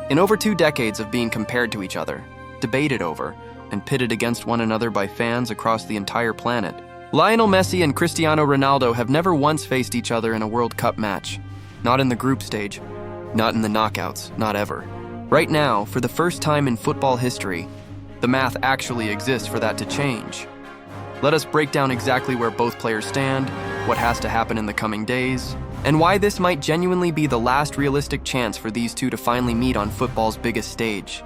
In over 2 decades of being compared to each other, debated over, and pitted against one another by fans across the entire planet, Lionel Messi and Cristiano Ronaldo have never once faced each other in a World Cup match. Not in the group stage, not in the knockouts, not ever. Right now, for the first time in football history, the math actually exists for that to change. Let us break down exactly where both players stand, what has to happen in the coming days, and why this might genuinely be the last realistic chance for these two to finally meet on football's biggest stage.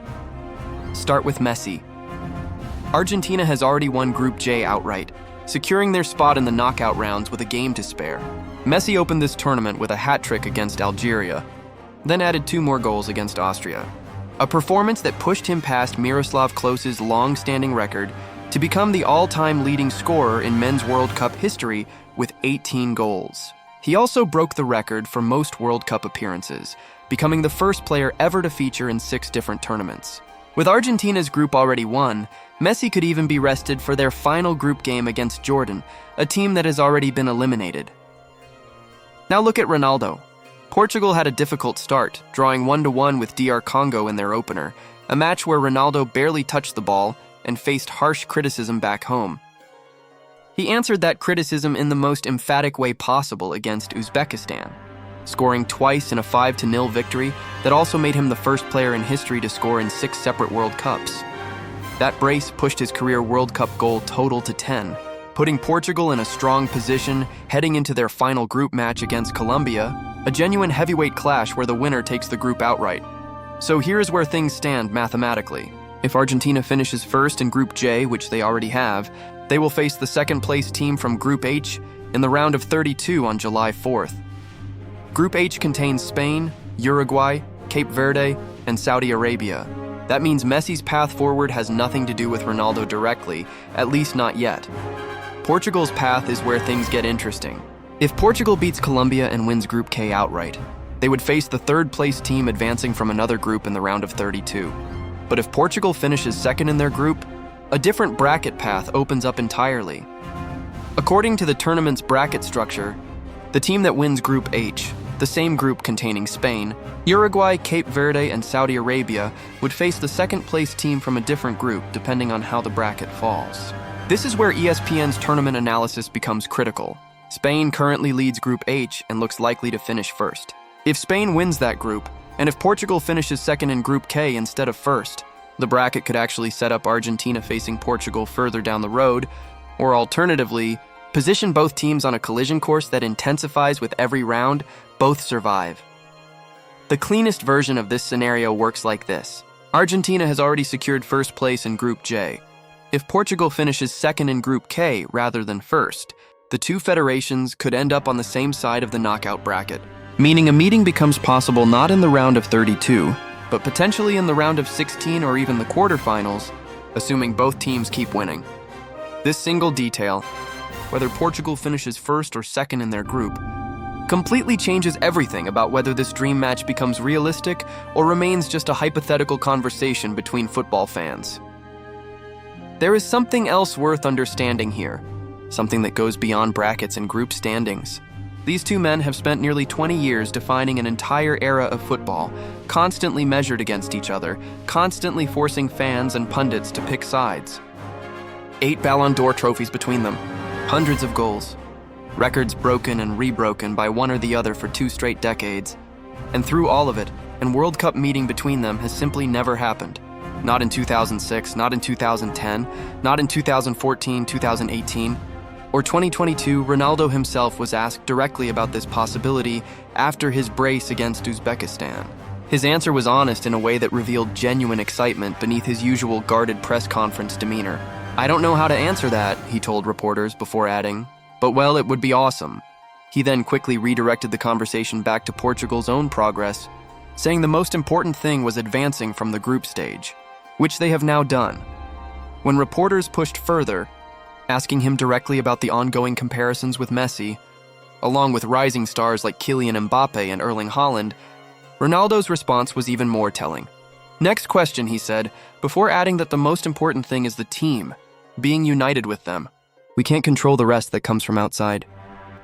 Start with Messi. Argentina has already won Group J outright, securing their spot in the knockout rounds with a game to spare. Messi opened this tournament with a hat-trick against Algeria, then added 2 more goals against Austria. A performance that pushed him past Miroslav Klose's long-standing record to become the all-time leading scorer in men's World Cup history with 18 goals. He also broke the record for most World Cup appearances, becoming the first player ever to feature in 6 different tournaments. With Argentina's group already won, Messi could even be rested for their final group game against Jordan, a team that has already been eliminated. Now look at Ronaldo. Portugal had a difficult start, drawing 1-1 with DR Congo in their opener, a match where Ronaldo barely touched the ball and faced harsh criticism back home. He answered that criticism in the most emphatic way possible against Uzbekistan, scoring twice in a 5-0 victory that also made him the first player in history to score in 6 separate World Cups. That brace pushed his career World Cup goal total to 10, putting Portugal in a strong position heading into their final group match against Colombia, a genuine heavyweight clash where the winner takes the group outright. So here's where things stand mathematically. If Argentina finishes first in Group J, which they already have, they will face the second-place team from Group H in the round of 32 on July 4th. Group H contains Spain, Uruguay, Cape Verde, and Saudi Arabia. That means Messi's path forward has nothing to do with Ronaldo directly, at least not yet. Portugal's path is where things get interesting. If Portugal beats Colombia and wins Group K outright, they would face the third-place team advancing from another group in the round of 32. But if Portugal finishes second in their group, a different bracket path opens up entirely. According to the tournament's bracket structure, the team that wins Group H, the same group containing Spain, Uruguay, Cape Verde, and Saudi Arabia, would face the second-place team from a different group depending on how the bracket falls. This is where ESPN's tournament analysis becomes critical. Spain currently leads Group H and looks likely to finish first. If Spain wins that group, and if Portugal finishes second in Group K instead of first, the bracket could actually set up Argentina facing Portugal further down the road, or alternatively, position both teams on a collision course that intensifies with every round. Both survive. The cleanest version of this scenario works like this. Argentina has already secured first place in Group J. If Portugal finishes second in Group K rather than first, the two federations could end up on the same side of the knockout bracket, meaning a meeting becomes possible not in the round of 32, but potentially in the round of 16 or even the quarterfinals, assuming both teams keep winning. This single detail, whether Portugal finishes first or second in their group, completely changes everything about whether this dream match becomes realistic or remains just a hypothetical conversation between football fans. There is something else worth understanding here, something that goes beyond brackets and group standings. These two men have spent nearly 20 years defining an entire era of football, constantly measured against each other, constantly forcing fans and pundits to pick sides. 8 Ballon d'Or trophies between them, hundreds of goals, records broken and rebroken by one or the other for 2 straight decades. And through all of it, a World Cup meeting between them has simply never happened. Not in 2006, not in 2010, not in 2014, 2018, or 2022. Ronaldo himself was asked directly about this possibility after his brace against Uzbekistan. His answer was honest in a way that revealed genuine excitement beneath his usual guarded press conference demeanor. "I don't know how to answer that," he told reporters before adding, "but well, it would be awesome." He then quickly redirected the conversation back to Portugal's own progress, saying the most important thing was advancing from the group stage, which they have now done. When reporters pushed further, asking him directly about the ongoing comparisons with Messi, along with rising stars like Kylian Mbappe and Erling Haaland, Ronaldo's response was even more telling. "Next question," he said, before adding that the most important thing is the team, being united with them. "We can't control the rest that comes from outside."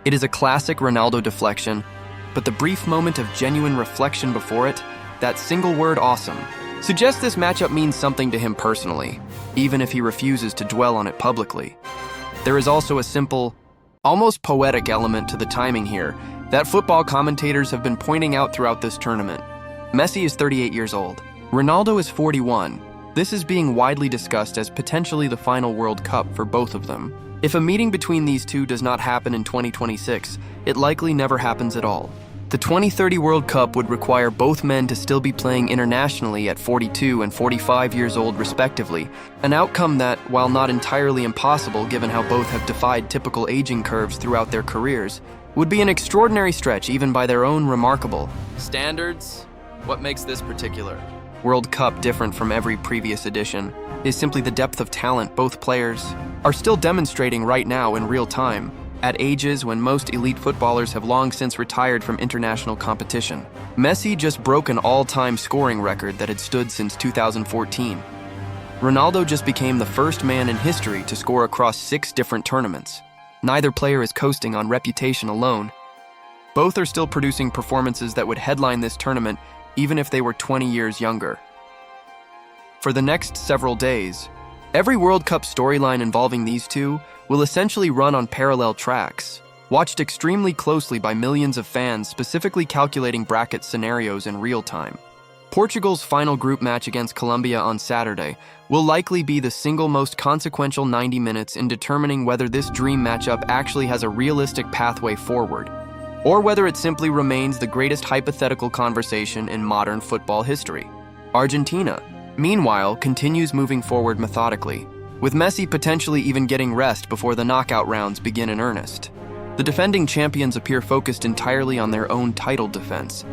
It is a classic Ronaldo deflection, but the brief moment of genuine reflection before it That single word, awesome, suggests this matchup means something to him personally, even if he refuses to dwell on it publicly. There is also a simple, almost poetic element to the timing here that football commentators have been pointing out throughout this tournament. Messi is 38 years old. Ronaldo is 41. This is being widely discussed as potentially the final World Cup for both of them. If a meeting between these two does not happen in 2026, it likely never happens at all. The 2030 World Cup would require both men to still be playing internationally at 42 and 45 years old respectively, an outcome that, while not entirely impossible given how both have defied typical aging curves throughout their careers, would be an extraordinary stretch even by their own remarkable standards. What makes this particular World Cup different from every previous edition is simply the depth of talent both players are still demonstrating right now in real time, at ages when most elite footballers have long since retired from international competition. Messi just broke an all-time scoring record that had stood since 2014. Ronaldo just became the first man in history to score across 6 different tournaments. Neither player is coasting on reputation alone. Both are still producing performances that would headline this tournament even if they were 20 years younger. For the next several days, every World Cup storyline involving these two will essentially run on parallel tracks, watched extremely closely by millions of fans specifically calculating bracket scenarios in real time. Portugal's final group match against Colombia on Saturday will likely be the single most consequential 90 minutes in determining whether this dream matchup actually has a realistic pathway forward, or whether it simply remains the greatest hypothetical conversation in modern football history. Argentina, meanwhile, continues moving forward methodically, with Messi potentially even getting rest before the knockout rounds begin in earnest. The defending champions appear focused entirely on their own title defense,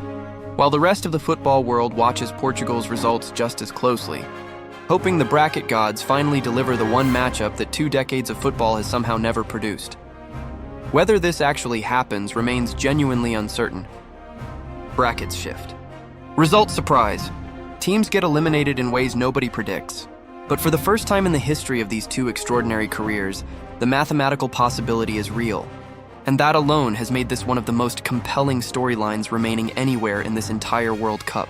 while the rest of the football world watches Portugal's results just as closely, hoping the bracket gods finally deliver the one matchup that 2 decades of football has somehow never produced. Whether this actually happens remains genuinely uncertain. Brackets shift. Result surprise. Teams get eliminated in ways nobody predicts. But for the first time in the history of these two extraordinary careers, the mathematical possibility is real. And that alone has made this one of the most compelling storylines remaining anywhere in this entire World Cup.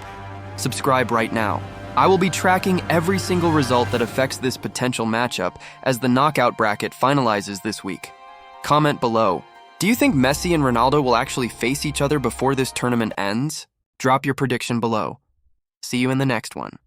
Subscribe right now. I will be tracking every single result that affects this potential matchup as the knockout bracket finalizes this week. Comment below. Do you think Messi and Ronaldo will actually face each other before this tournament ends? Drop your prediction below. See you in the next one.